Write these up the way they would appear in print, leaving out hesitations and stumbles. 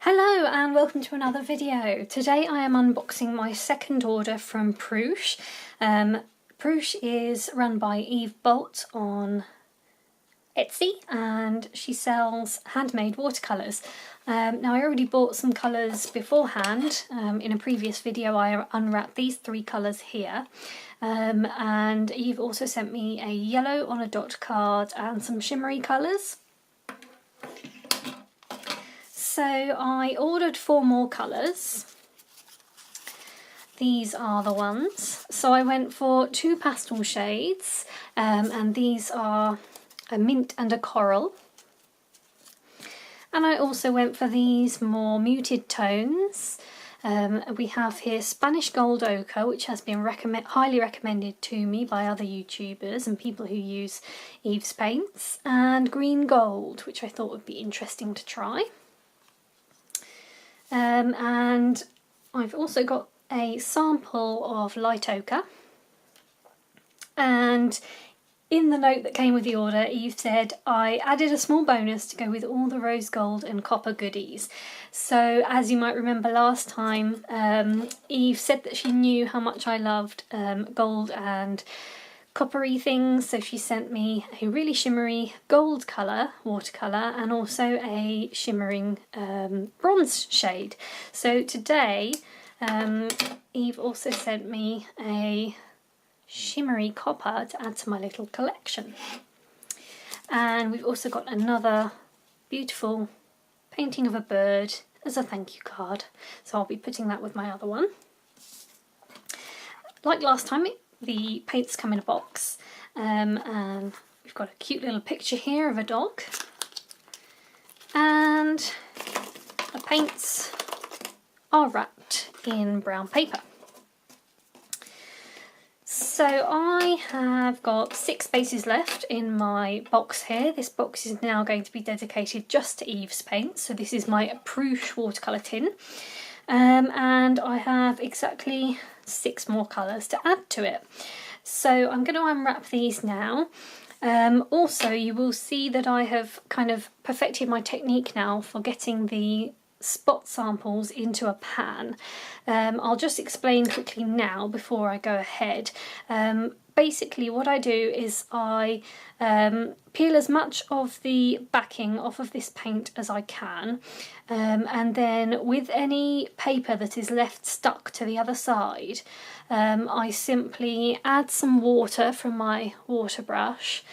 Hello and welcome to another video. Today I am unboxing my second order from Pruche. Pruche is run by Eve Bolt on Etsy and she sells handmade watercolours. Now I already bought some colours beforehand. In a previous video I unwrapped these three colours here. And Eve also sent me a yellow on a dot card and some shimmery colours. So I ordered 4 more colours. These are the ones. So I went for 2 pastel shades, and these are a mint and a coral. And I also went for these more muted tones. We have here Spanish Gold Ochre, which has been highly recommended to me by other YouTubers and people who use Eve's paints, and Green Gold, which I thought would be interesting to try. And I've also got a sample of light ochre, and in the note that came with the order Eve said I added a small bonus to go with all the rose gold and copper goodies. So as you might remember last time, Eve said that she knew how much I loved gold and coppery things, so she sent me a really shimmery gold colour, watercolour, and also a shimmering bronze shade. So today Eve also sent me a shimmery copper to add to my little collection. And we've also got another beautiful painting of a bird as a thank you card, so I'll be putting that with my other one. Like last time, the paints come in a box, and we've got a cute little picture here of a dog, and the paints are wrapped in brown paper. So I have got 6 spaces left in my box here. This box is now going to be dedicated just to Eve's paints, so this is my Pruche watercolour tin, and I have exactly 6 more colours to add to it. So I'm going to unwrap these now. Also you will see that I have kind of perfected my technique now for getting the spot samples into a pan. I'll just explain quickly now before I go ahead. Basically what I do is I peel as much of the backing off of this paint as I can, and then with any paper that is left stuck to the other side, I simply add some water from my water brush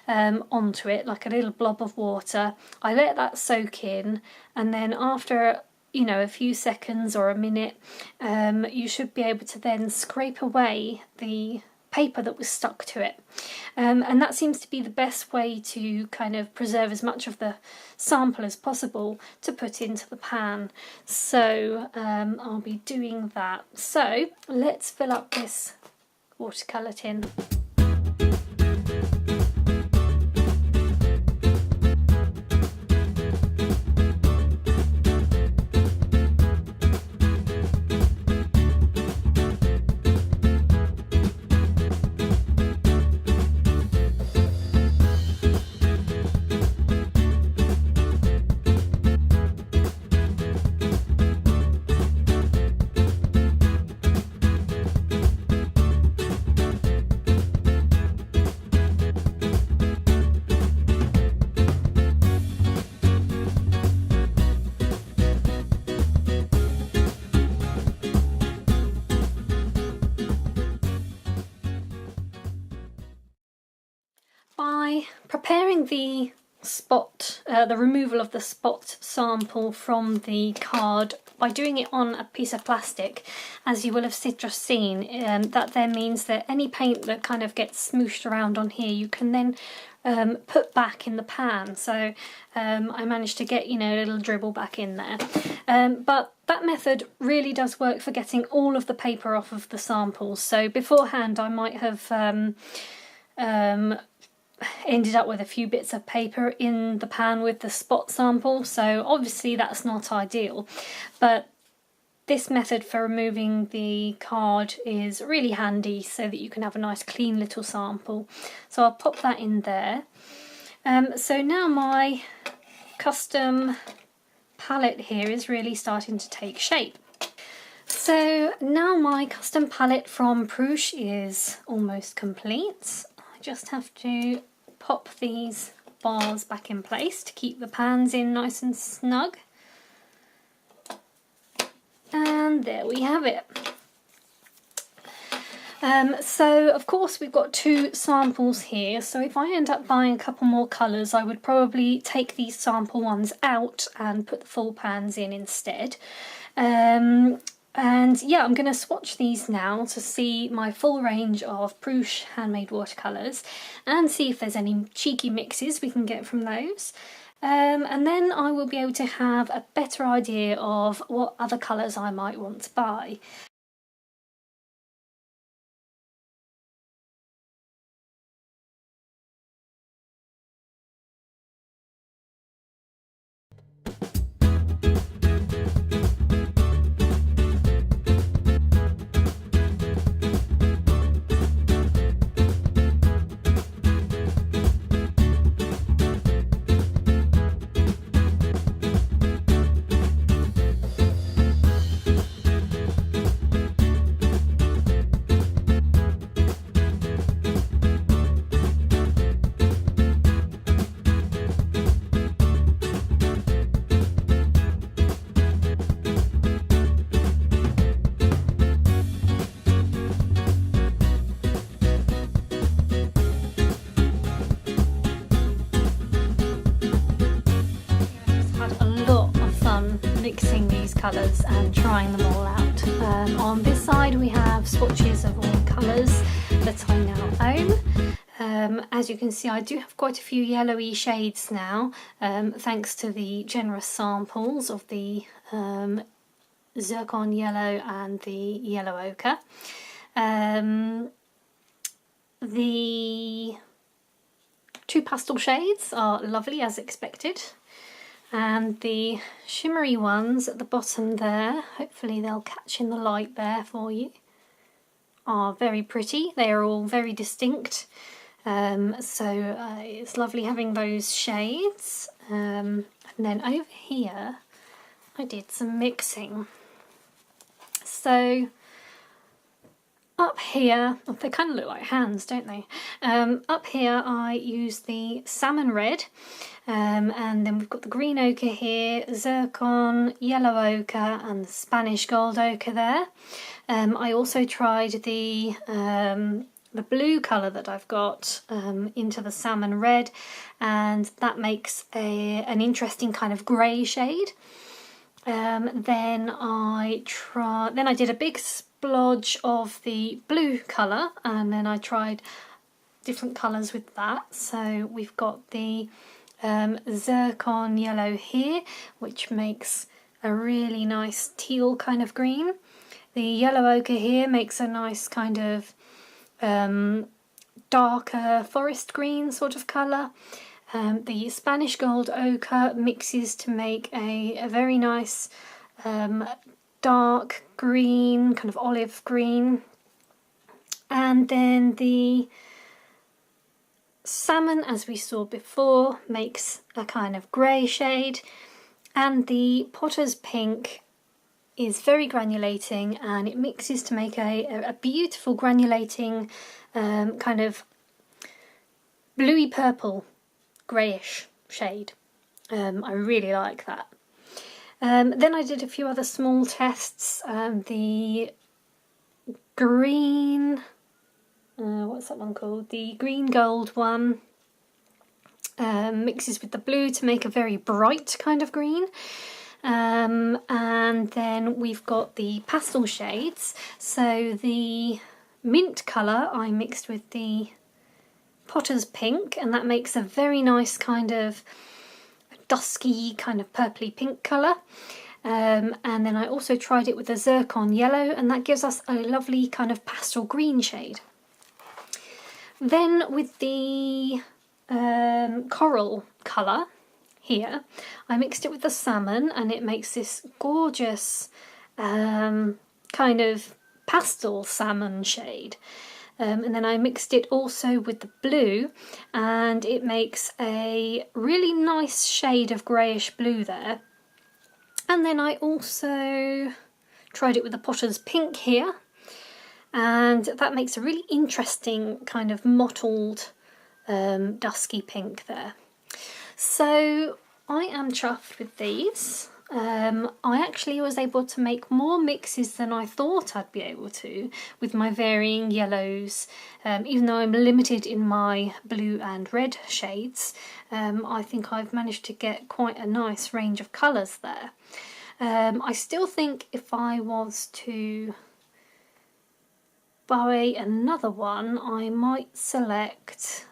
onto it, like a little blob of water. I let that soak in, and then after a few seconds or a minute, you should be able to then scrape away the paper that was stuck to it, and that seems to be the best way to kind of preserve as much of the sample as possible to put into the pan. So I'll be doing that. So let's fill up this watercolour tin. By preparing the spot, the removal of the spot sample from the card, by doing it on a piece of plastic, as you will have just seen, that then means that any paint that kind of gets smooshed around on here you can then put back in the pan. So I managed to get, a little dribble back in there. But that method really does work for getting all of the paper off of the samples. So beforehand I might have ended up with a few bits of paper in the pan with the spot sample, so obviously that's not ideal, but this method for removing the card is really handy so that you can have a nice clean little sample. So I'll pop that in there. So now my custom palette here is really starting to take shape. So now my custom palette from Pruche is almost complete. I just have to pop these bars back in place to keep the pans in nice and snug. And there we have it. So of course we've got 2 samples here, so if I end up buying a couple more colours I would probably take these sample ones out and put the full pans in instead. And yeah, I'm going to swatch these now to see my full range of Pruche handmade watercolours and see if there's any cheeky mixes we can get from those. And then I will be able to have a better idea of what other colours I might want to buy. Mixing these colours and trying them all out. On this side we have swatches of all colours that I now own. As you can see, I do have quite a few yellowy shades now, thanks to the generous samples of the zircon yellow and the yellow ochre. The 2 pastel shades are lovely as expected. And the shimmery ones at the bottom there, hopefully they'll catch in the light there for you, are very pretty. They are all very distinct, so it's lovely having those shades. And then over here I did some mixing. So up here, oh, they kind of look like hands, don't they? Up here I used the salmon red, and then we've got the green ochre here, zircon, yellow ochre and the Spanish gold ochre there. I also tried the blue colour that I've got into the salmon red, and that makes an interesting kind of grey shade. Then I did a big splodge of the blue colour, and then I tried different colours with that. So we've got the zircon yellow here, which makes a really nice teal kind of green. The yellow ochre here makes a nice kind of darker forest green sort of colour. The Spanish gold ochre mixes to make a very nice dark green, kind of olive green. And then the salmon, as we saw before, makes a kind of grey shade. And the potter's pink is very granulating, and it mixes to make a beautiful granulating kind of bluey purple greyish shade. I really like that. Then I did a few other small tests. The green, what's that one called? The green gold one mixes with the blue to make a very bright kind of green. And then we've got the pastel shades. So the mint colour I mixed with the potter's pink, and that makes a very nice kind of dusky kind of purpley pink colour. And then I also tried it with the zircon yellow, and that gives us a lovely kind of pastel green shade. Then with the coral colour here, I mixed it with the salmon, and it makes this gorgeous kind of pastel salmon shade. And then I mixed it also with the blue, and it makes a really nice shade of greyish blue there. And then I also tried it with the Potter's Pink here, and that makes a really interesting kind of mottled dusky pink there. So I am chuffed with these. I actually was able to make more mixes than I thought I'd be able to with my varying yellows. Even though I'm limited in my blue and red shades, I think I've managed to get quite a nice range of colours there. I still think if I was to buy another one, I might select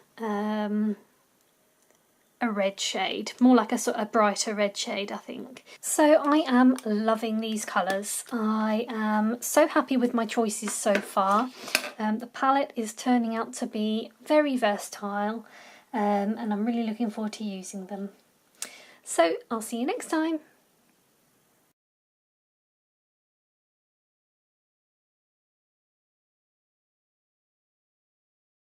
a red shade, more like a sort of brighter red shade, I think. So I am loving these colours. I am so happy with my choices so far. The palette is turning out to be very versatile, and I'm really looking forward to using them. So I'll see you next time.